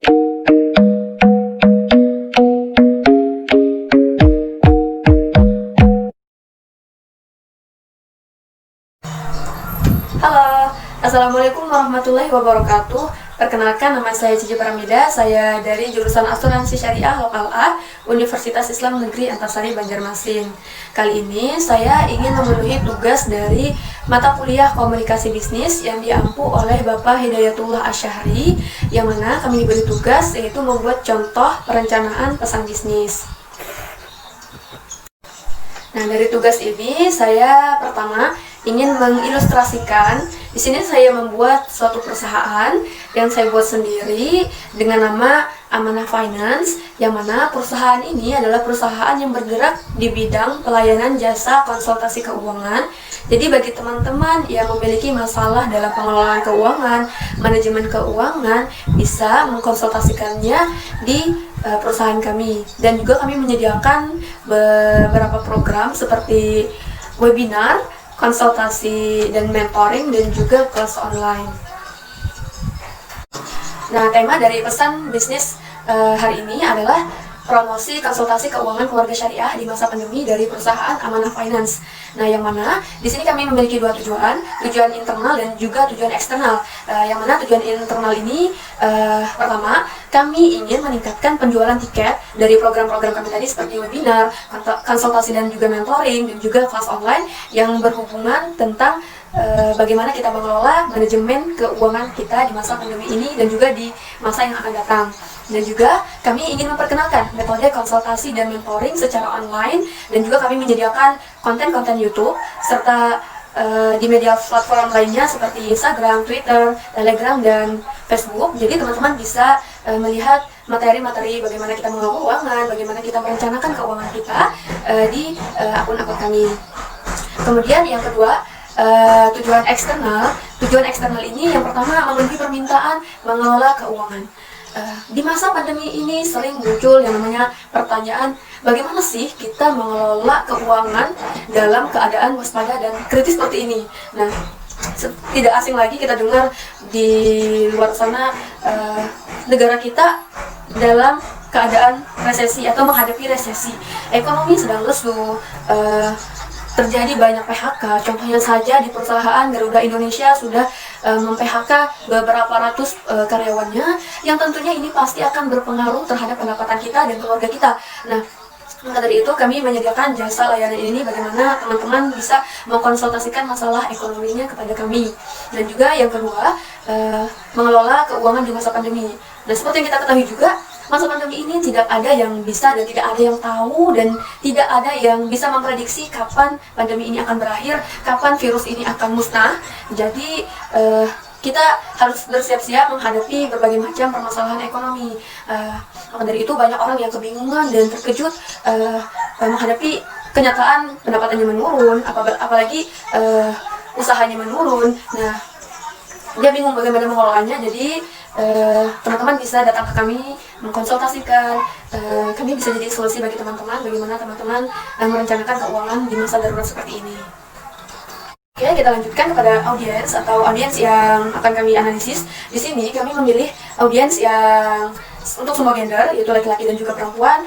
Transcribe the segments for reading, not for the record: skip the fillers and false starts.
Halo, Assalamualaikum warahmatullahi wabarakatuh. Perkenalkan, nama saya Cici Paramida. Saya dari jurusan Asuransi Syariah Lokal A, Universitas Islam Negeri Antasari Banjarmasin. Kali ini saya ingin memenuhi tugas dari mata kuliah Komunikasi Bisnis yang diampu oleh Bapak Hidayatullah Asyahri, yang mana kami diberi tugas yaitu membuat contoh perencanaan pesan bisnis. Nah, dari tugas ini saya pertama ingin mengilustrasikan. Di sini saya membuat suatu perusahaan yang saya buat sendiri dengan nama Amanah Finance, yang mana perusahaan ini adalah perusahaan yang bergerak di bidang pelayanan jasa konsultasi keuangan. Jadi bagi teman-teman yang memiliki masalah dalam pengelolaan keuangan, manajemen keuangan, bisa mengkonsultasikannya di perusahaan kami. Dan juga kami menyediakan beberapa program seperti webinar, konsultasi dan mentoring, dan juga kelas online. Nah, tema dari pesan bisnis hari ini adalah promosi konsultasi keuangan keluarga syariah di masa pandemi dari perusahaan Amanah Finance. Nah, yang mana di sini kami memiliki dua tujuan internal dan juga tujuan eksternal. Yang mana tujuan internal ini pertama, kami ingin meningkatkan penjualan tiket dari program-program kami tadi seperti webinar, konsultasi dan juga mentoring, dan juga kelas online yang berhubungan tentang bagaimana kita mengelola manajemen keuangan kita di masa pandemi ini dan juga di masa yang akan datang. Dan juga kami ingin memperkenalkan metode konsultasi dan mentoring secara online, dan juga kami menyediakan konten-konten YouTube serta di media platform lainnya seperti Instagram, Twitter, Telegram, dan Facebook. Jadi teman-teman bisa melihat materi-materi bagaimana kita mengelola keuangan, bagaimana kita merencanakan keuangan kita di akun-akun kami. Kemudian yang kedua, tujuan eksternal ini yang pertama memenuhi permintaan mengelola keuangan. Di masa pandemi ini sering muncul yang namanya pertanyaan, bagaimana sih kita mengelola keuangan dalam keadaan waspada dan kritis seperti ini. Nah, tidak asing lagi kita dengar di luar sana negara kita dalam keadaan resesi atau menghadapi resesi. Ekonomi sedang lesu, terjadi banyak PHK. Contohnya saja di perusahaan Garuda Indonesia sudah mem-PHK beberapa ratus karyawannya, yang tentunya ini pasti akan berpengaruh terhadap pendapatan kita dan keluarga kita. Nah, maka dari itu kami menyediakan jasa layanan ini, bagaimana teman-teman bisa mengkonsultasikan masalah ekonominya kepada kami. Dan juga yang kedua, mengelola keuangan di masa pandemi. Nah, seperti yang kita ketahui juga, masa pandemi ini tidak ada yang bisa dan tidak ada yang tahu, dan tidak ada yang bisa memprediksi kapan pandemi ini akan berakhir, kapan virus ini akan musnah. Jadi kita harus bersiap-siap menghadapi berbagai macam permasalahan ekonomi. Maka dari itu banyak orang yang kebingungan dan terkejut menghadapi kenyataan pendapatannya menurun, apalagi usahanya menurun. Nah, dia bingung bagaimana mengelolanya. Jadi teman-teman bisa datang ke kami, mengkonsultasikan. Kami bisa jadi solusi bagi teman-teman, bagaimana teman-teman merencanakan keuangan di masa darurat seperti ini. Oke, kita lanjutkan kepada audiens yang akan kami analisis. Di sini kami memilih audiens yang untuk semua gender, yaitu laki-laki dan juga perempuan,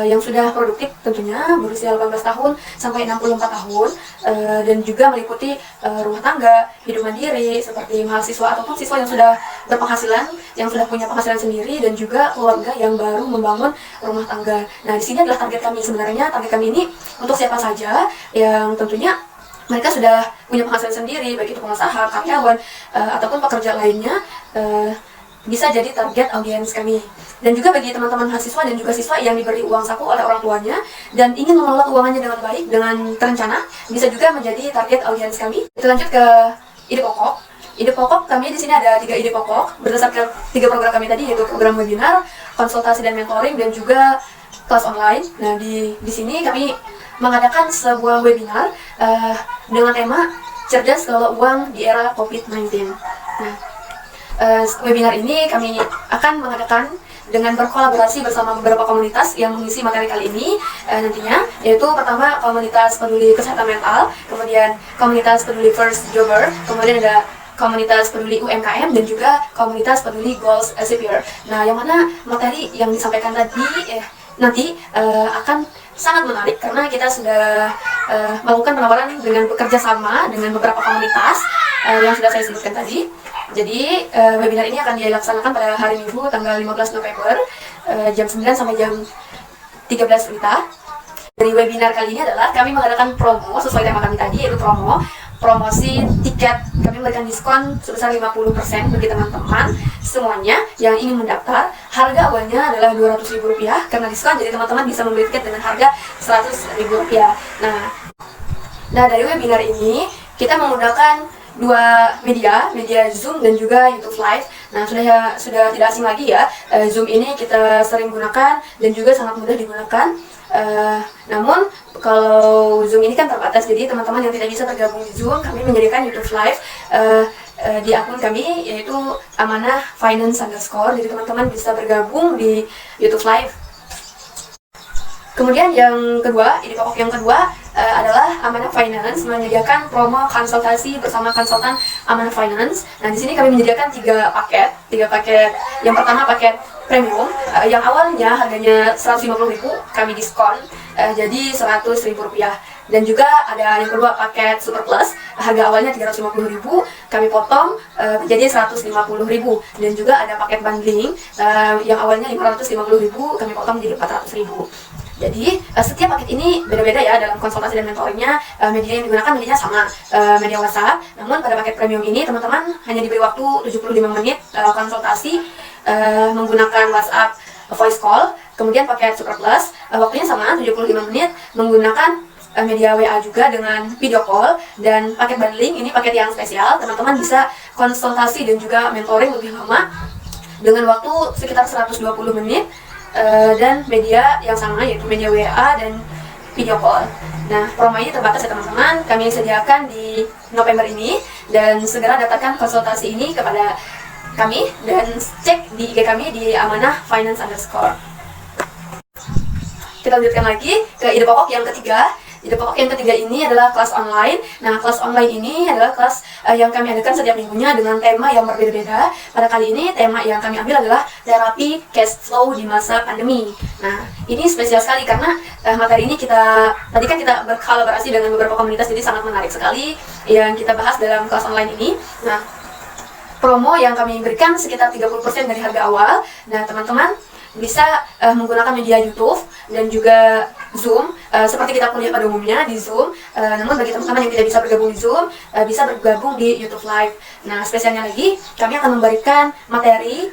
yang sudah produktif tentunya, berusia 18 tahun sampai 64 tahun, dan juga meliputi rumah tangga, hidup mandiri, seperti mahasiswa ataupun siswa yang sudah berpenghasilan, yang sudah punya penghasilan sendiri, dan juga keluarga yang baru membangun rumah tangga. Nah, di sini adalah target kami. Sebenarnya target kami ini untuk siapa saja yang tentunya mereka sudah punya penghasilan sendiri, baik itu pengusaha, karyawan, ataupun pekerja lainnya, bisa jadi target audiens kami. Dan juga bagi teman-teman mahasiswa dan juga siswa yang diberi uang saku oleh orang tuanya dan ingin mengelola keuangannya dengan baik, dengan terencana, bisa juga menjadi target audiens kami. Kita lanjut ke ide pokok. Ide pokok kami di sini ada 3 ide pokok berdasarkan 3 program kami tadi, yaitu program webinar, konsultasi dan mentoring, dan juga kelas online. Nah, di sini kami mengadakan sebuah webinar dengan tema cerdas kelola uang di era COVID-19. Nah, webinar ini kami akan mengadakan dengan berkolaborasi bersama beberapa komunitas yang mengisi materi kali ini nantinya, yaitu pertama komunitas peduli kesehatan mental, kemudian komunitas peduli first jobber, kemudian ada komunitas peduli UMKM, dan juga komunitas peduli Goals Severe. Nah, yang mana materi yang disampaikan tadi nanti akan sangat menarik karena kita sudah melakukan penawaran dengan bekerja sama dengan beberapa komunitas yang sudah saya sebutkan tadi. Jadi webinar ini akan dilaksanakan pada hari Minggu tanggal 15 November jam 9 sampai jam 13 WITA. Dari webinar kali ini adalah kami mengadakan promo sesuai tema kami tadi, yaitu promosi tiket. Kami memberikan diskon sebesar 50% bagi teman-teman semuanya yang ingin mendaftar. Harga awalnya adalah Rp200.000 karena diskon, jadi teman-teman bisa membeli tiket dengan harga Rp100.000. Nah, dari webinar ini kita menggunakan dua media Zoom dan juga YouTube Live. Nah, sudah tidak asing lagi ya. Zoom ini kita sering gunakan dan juga sangat mudah digunakan. Namun kalau Zoom ini kan terbatas, jadi teman-teman yang tidak bisa tergabung di Zoom, kami menyediakan YouTube Live di akun kami, yaitu Amanah Finance _ jadi teman-teman bisa bergabung di YouTube Live. Kemudian yang kedua, ide pokok yang kedua adalah Amanah Finance menyediakan promo konsultasi bersama konsultan Amanah Finance. Nah, di sini kami menyediakan tiga paket. Yang pertama paket premium, yang awalnya harganya Rp150.000, kami diskon jadi Rp100.000. Dan juga ada yang kedua paket Super Plus, harga awalnya Rp350.000, kami potong jadi Rp150.000. Dan juga ada paket bundling yang awalnya Rp550.000, kami potong jadi Rp400.000. Jadi setiap paket ini beda-beda ya dalam konsultasi dan mentoringnya. Media yang digunakan medianya sama, media WhatsApp. Namun pada paket premium ini teman-teman hanya diberi waktu 75 menit konsultasi menggunakan WhatsApp voice call. Kemudian paket Super Plus waktunya sama 75 menit menggunakan media WA juga dengan video call. Dan paket bundling ini paket yang spesial, teman-teman bisa konsultasi dan juga mentoring lebih lama dengan waktu sekitar 120 menit dan media yang sama, yaitu media WA dan video call. Nah, promo ini terbatas ya teman-teman, kami sediakan di November ini, dan segera dapatkan konsultasi ini kepada kami dan cek di IG kami di Amanah Finance _ Kita lanjutkan lagi ke ide pokok yang ketiga. Ide pokok yang ketiga ini adalah kelas online. Nah, kelas online ini adalah kelas yang kami adakan setiap minggunya dengan tema yang berbeda-beda. Pada kali ini tema yang kami ambil adalah terapi cash flow di masa pandemi. Nah, ini spesial sekali karena materi ini tadi kan kita berkolaborasi dengan beberapa komunitas, jadi sangat menarik sekali yang kita bahas dalam kelas online ini. Nah, promo yang kami berikan sekitar 30% dari harga awal. Nah, teman-teman bisa menggunakan media YouTube dan juga Zoom seperti kita kuliah pada umumnya di Zoom. Namun bagi teman-teman yang tidak bisa bergabung di Zoom, bisa bergabung di YouTube Live. Nah, spesialnya lagi, kami akan memberikan materi,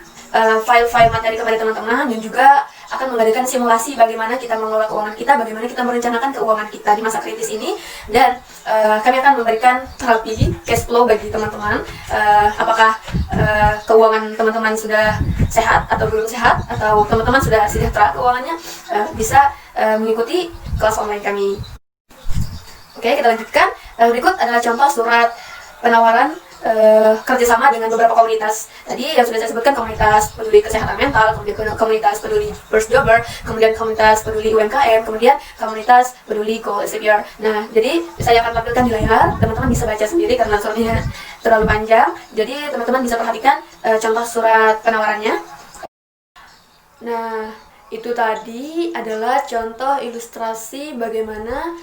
file-file materi kepada teman-teman, dan juga akan mengadakan simulasi bagaimana kita mengelola keuangan kita, bagaimana kita merencanakan keuangan kita di masa kritis ini. Dan kami akan memberikan terapi cash flow bagi teman-teman. Apakah keuangan teman-teman sudah sehat atau belum sehat, atau teman-teman sudah sejahtera keuangannya, bisa mengikuti kelas online kami. Oke, kita lanjutkan. Berikut adalah contoh surat penawaran kerjasama dengan beberapa komunitas. Tadi yang sudah saya sebutkan, komunitas peduli kesehatan mental, kemudian komunitas peduli first jobber, kemudian komunitas peduli UMKM, kemudian komunitas peduli Goals Severe. Nah, jadi saya akan tampilkan di layar, teman-teman bisa baca sendiri karena suratnya terlalu panjang. Jadi teman-teman bisa perhatikan contoh surat penawarannya. Nah, itu tadi adalah contoh ilustrasi bagaimana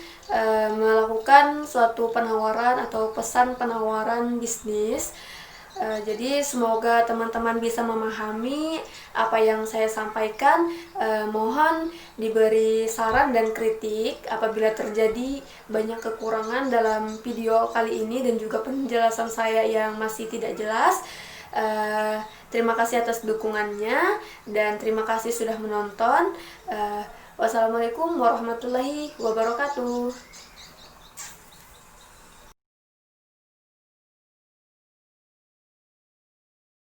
melakukan suatu penawaran atau pesan penawaran bisnis. Jadi semoga teman-teman bisa memahami apa yang saya sampaikan. Mohon diberi saran dan kritik apabila terjadi banyak kekurangan dalam video kali ini dan juga penjelasan saya yang masih tidak jelas. Terima kasih atas dukungannya dan terima kasih sudah menonton. Wassalamualaikum warahmatullahi wabarakatuh.